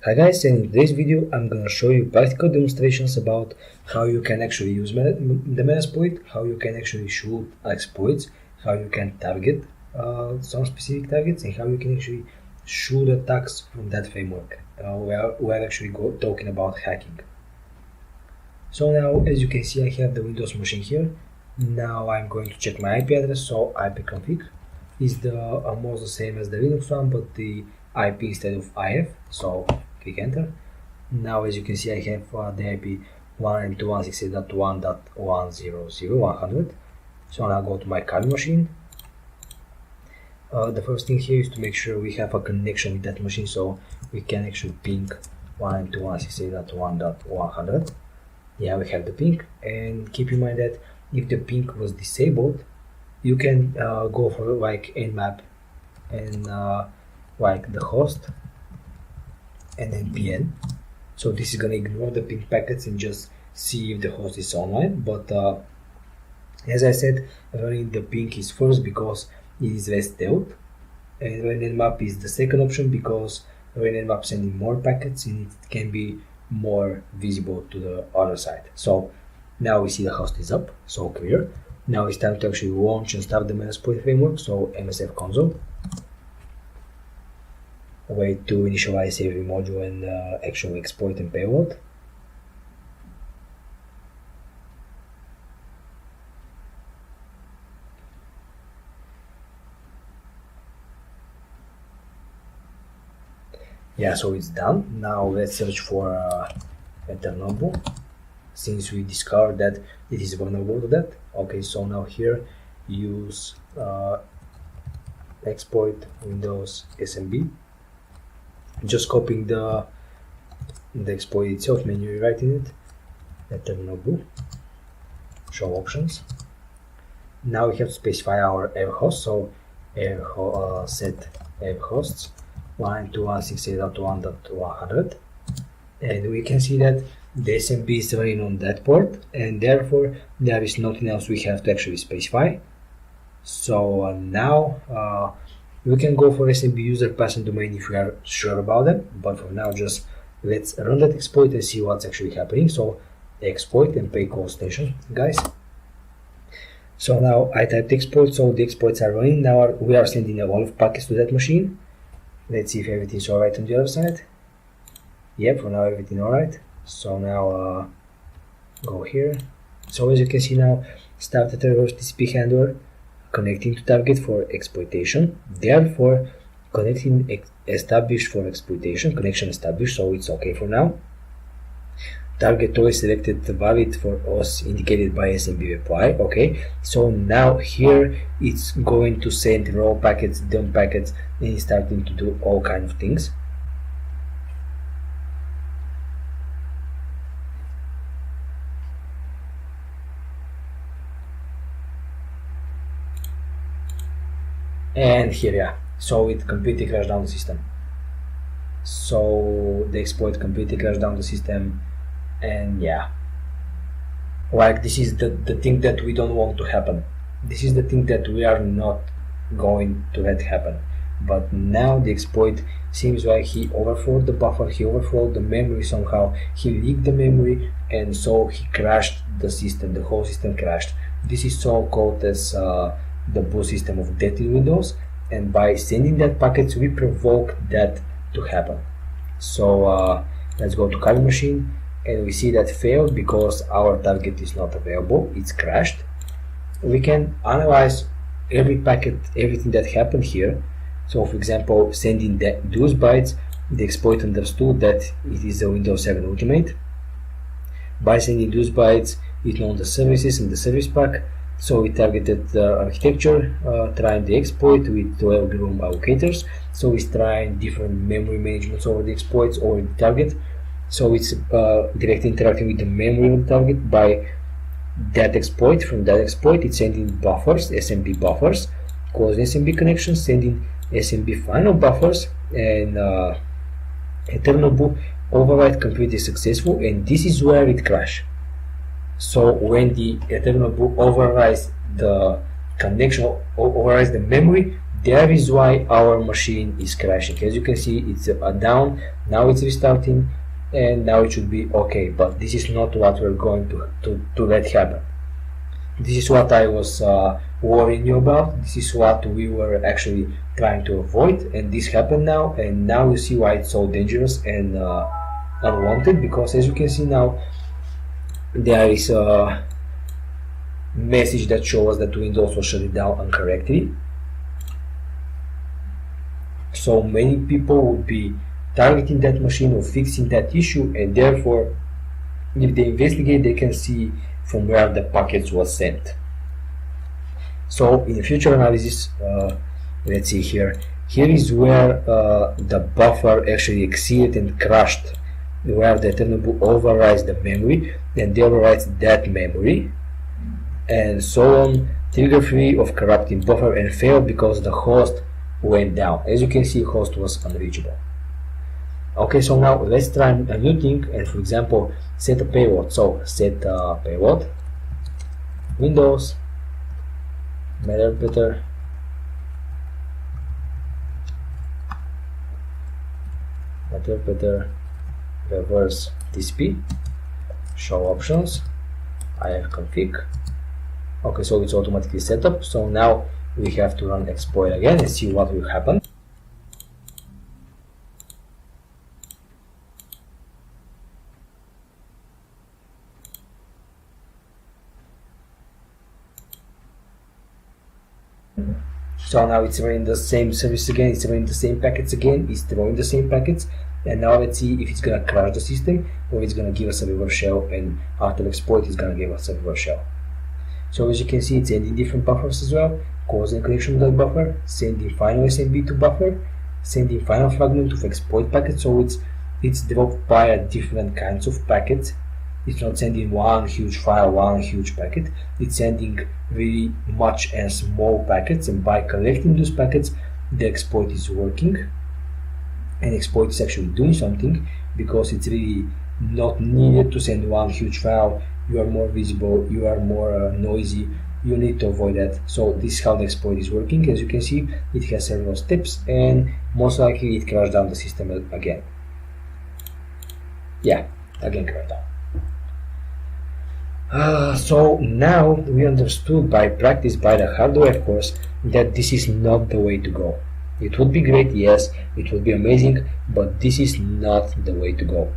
Hi guys, and in today's video I'm gonna show you practical demonstrations about how you can actually use the Metasploit, how you can actually shoot exploits, how you can target some specific targets, and how you can actually shoot attacks from that framework. We're actually talking about hacking. So now, as you can see, I have the Windows machine here. Now I'm going to check my IP address, so ipconfig is almost the same as the Linux one, but the IP instead of IF, so click enter. Now as you can see, I have the IP 192.168.1.100.100. So now go to my Kali machine. The first thing here is to make sure we have a connection with that machine, so we can actually ping 192.168.1.100. Yeah, we have the ping, and keep in mind that if the ping was disabled, you can go for like nmap and like the host and then pn. So this is gonna ignore the ping packets and just see if the host is online. But as I said, running the ping is first because it is less stealth, and run nmap is the second option because run nmap sending more packets and it can be more visible to the other side. So now we see the host is up, so clear. Now it's time to actually launch and start the Metasploit framework, so MSF console. Wait to initialize every module and actual exploit and payload. Yeah, so it's done. Now let's search for Eternalblue, since we discovered that it is vulnerable to that. Okay, so now here use exploit Windows SMB. Just copying the exploit itself, manually writing it. Eternalblue, show options. Now we have to specify our air host, so set air hosts 192.168.1.100, and we can see that the SMB is running on that port, and therefore there is nothing else we have to actually specify. So now we can go for SMB user pass and domain if we are sure about that, but for now just let's run that exploit and see what's actually happening. So exploit and pay call station, guys. So now I typed exploit, so the exploits are running. Now we are sending a lot of packets to that machine. Let's see if everything's alright on the other side. Yep, for now everything alright. So now go here. So as you can see now, start the reverse TCP handler, connecting to target for exploitation. Therefore, connecting established for exploitation, connection established, so it's okay for now. Target always selected valid for us, indicated by SMB reply. Okay, so now here it's going to send raw packets, dump packets, and it's starting to do all kind of things. And here, yeah, so it completely crashed down the system. So the exploit completely crashed down the system, and yeah, like this is the thing that we don't want to happen. This is the thing that we are not going to let happen. But now the exploit seems like he overflowed the buffer, he overflowed the memory somehow, he leaked the memory, and so he crashed the system, the whole system crashed. This is so called as the boot system of death in Windows, and by sending that packets we provoke that to happen. So let's go to Kali machine, and we see that failed because our target is not available, it's crashed. We can analyze every packet, everything that happened here. So for example, sending those bytes, the exploit understood that it is a Windows 7 Ultimate. By sending those bytes, it knows the services and the service pack, so we targeted the architecture, trying the exploit with 12 room allocators. So it's trying different memory managements over the exploits over the target. So it's directly interacting with the memory of the target by that exploit. From that exploit, it's sending buffers, SMB buffers, closing SMB connections, sending SMB final buffers, and Eternalblue override completely successful, and this is where it crashed. So when the Eternalblue overrides the connection, overrides the memory, There is why our machine is crashing. As you can see, it's down, now it's restarting, and now it should be okay, but this is not what we're going to let happen. This is what I was worrying you about. This is what we were actually trying to avoid, and this happened now, and now you see why it's so dangerous and unwanted, because as you can see now, there is a message that shows that Windows was shut down incorrectly. So many people would be targeting that machine or fixing that issue, and therefore if they investigate, they can see from where the package was sent. So in future analysis, let's see here. Here is where the buffer actually exceeded and crashed, where the Eternalblue overrides the memory, and they overwrites that memory, and so on. Trigger free of corrupting buffer and failed because the host went down. As you can see, host was unreachable. Okay, so now let's try a new thing, and for example, set a payload. So set a payload, Windows, Metadata, reverse TCP, show options, I have config. Okay, so it's automatically set up. So now we have to run exploit again and see what will happen. So now it's running the same service again, it's running the same packets again, it's throwing the same packets, and now let's see if it's gonna crash the system or it's gonna give us a reverse shell, and after exploit it's gonna give us a reverse shell. So as you can see, it's sending different buffers as well, causing connection to that buffer, sending final SMB to buffer, sending final fragment of exploit packet, so it's dropped by different kinds of packets. It's not sending one huge file, one huge packet. It's sending really much and small packets, and by collecting those packets, the exploit is working. And exploit is actually doing something, because it's really not needed to send one huge file. You are more visible, you are more noisy. You need to avoid that. So this is how the exploit is working. As you can see, it has several steps, and most likely it crashed down the system again. Yeah, again crashed down. So now we understood by practice, by the hardware course, that this is not the way to go. It would be great, yes, it would be amazing, but this is not the way to go.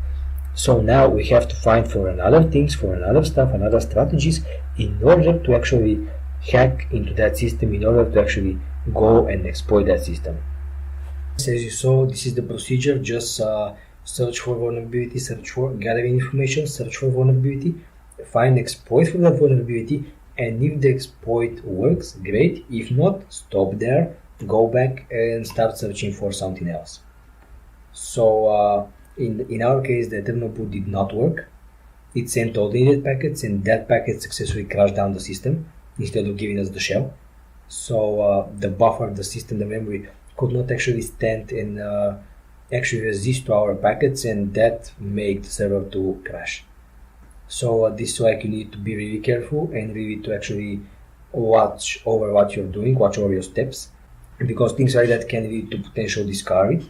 So now we have to find for another things, for another stuff, another strategies, in order to actually hack into that system, in order to actually go and exploit that system. As you saw, this is the procedure. Just search for vulnerability, search for gathering information, search for vulnerability, find exploit for that vulnerability, and if the exploit works, great. If not, stop there, go back and start searching for something else. So in our case, the Eternalblue did not work. It sent all the needed packets, and that packet successfully crashed down the system instead of giving us the shell. So the buffer, the system, the memory could not actually stand and actually resist to our packets, and that made the server to crash. So this is why you need to be really careful and really to actually watch over what you're doing, watch over your steps, because things like that can lead to potential discovery.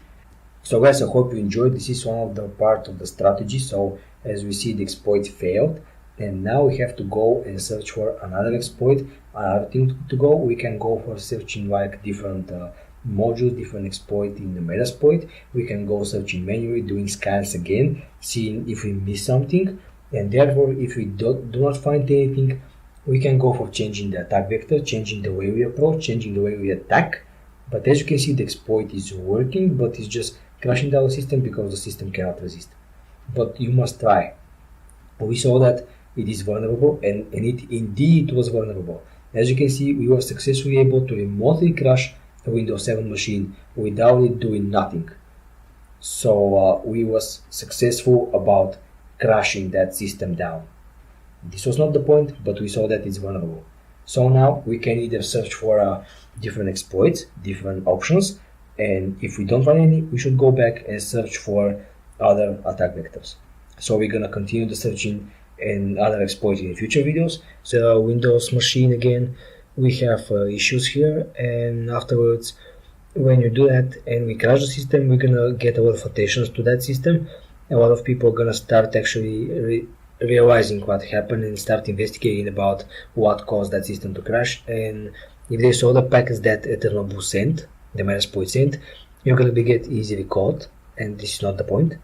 So guys, I hope you enjoyed. This is one of the part of the strategy. So as we see, the exploit failed, and now we have to go and search for another exploit, another thing to go. We can go for searching like different modules, different exploit in the Metasploit. We can go searching manually, doing scans again, seeing if we miss something. And therefore, if we do not find anything, we can go for changing the attack vector, changing the way we approach, changing the way we attack. But as you can see, the exploit is working, but it's just crashing down the system because the system cannot resist. But you must try. We saw that it is vulnerable, and it indeed was vulnerable. As you can see, we were successfully able to remotely crash a Windows 7 machine without it doing nothing. So we was successful about crashing that system down. This was not the point, but we saw that it's vulnerable. So now we can either search for different exploits, different options, and if we don't find any, we should go back and search for other attack vectors. So we're gonna continue the searching and other exploits in future videos. So Windows machine again, we have issues here, and afterwards when you do that and we crash the system, we're gonna get a lot of attention to that system. A lot of people are gonna start actually realizing what happened and start investigating about what caused that system to crash. And if they saw the packets that Eternalblue sent, the Metasploit sent, you're gonna be get easily caught, and this is not the point.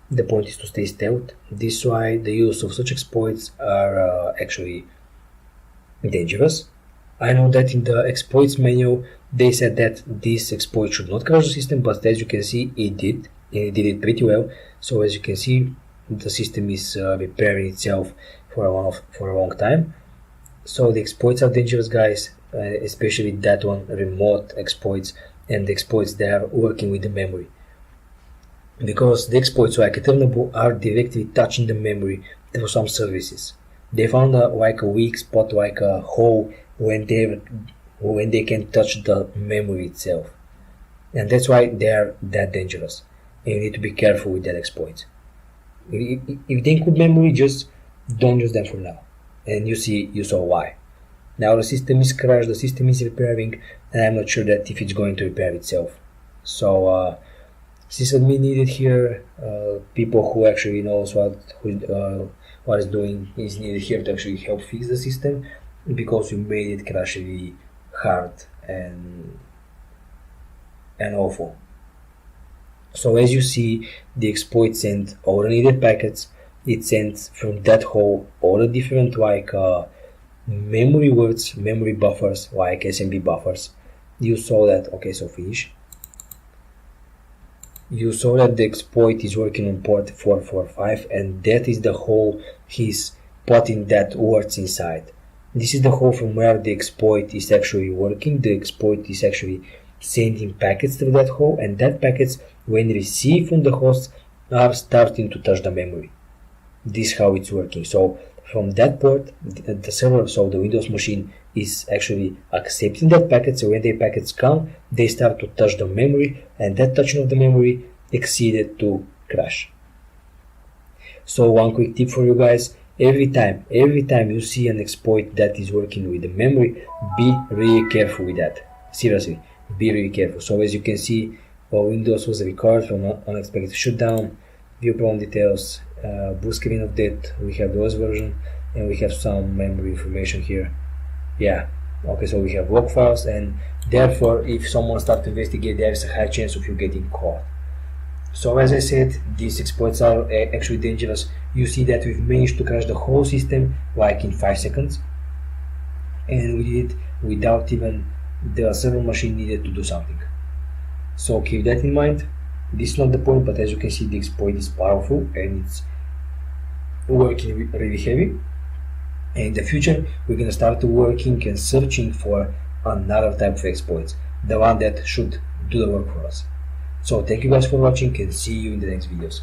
The point is to stay stealth. This is why the use of such exploits are actually dangerous. I know that in the exploits menu they said that this exploit should not crash the system, but as you can see it did, and it did it pretty well. So as you can see, the system is repairing itself for a long time. So the exploits are dangerous, guys, especially that one, remote exploits, and the exploits that are working with the memory. Because the exploits like Eternalblue are directly touching the memory for some services. They found like a weak spot, like a hole when they can touch the memory itself, and that's why they are that dangerous. And you need to be careful with that exploit. If they include memory, just don't use them for now. And you saw why. Now the system is crashed, the system is repairing, and I'm not sure that if it's going to repair itself. So sysadmin needed here. People who actually knows what is doing is needed here to actually help fix the system, because we made it crash really hard and awful. So as you see, the exploit sent all the needed packets. It sent from that hole all the different memory words, memory buffers, like SMB buffers. You saw that. Okay, so finish. You saw that the exploit is working on port 445, and that is the hole he's putting that words inside. This is the hole from where the exploit is actually working. The exploit is actually sending packets through that hole, and that packets, when received from the host, are starting to touch the memory. This is how it's working. So from that port, the server, so the Windows machine, is actually accepting that packet. So when the packets come, they start to touch the memory, and that touching of the memory exceeded to crash. So one quick tip for you guys: every time you see an exploit that is working with the memory, be really careful with that. Seriously, be really careful. So as you can see, Windows was recovered from unexpected shutdown, view problem details, blue screen update, we have the OS version, and we have some memory information here. Yeah, okay, so we have log files, and therefore if someone starts to investigate, there is a high chance of you getting caught. So as I said, these exploits are actually dangerous. You see that we've managed to crash the whole system like in 5 seconds, and we did it without even the server machine needed to do something. So keep that in mind. This is not the point, but as you can see, the exploit is powerful and it's working really heavy. And in the future, we're gonna start working and searching for another type of exploits, the one that should do the work for us. So thank you guys for watching, and see you in the next videos.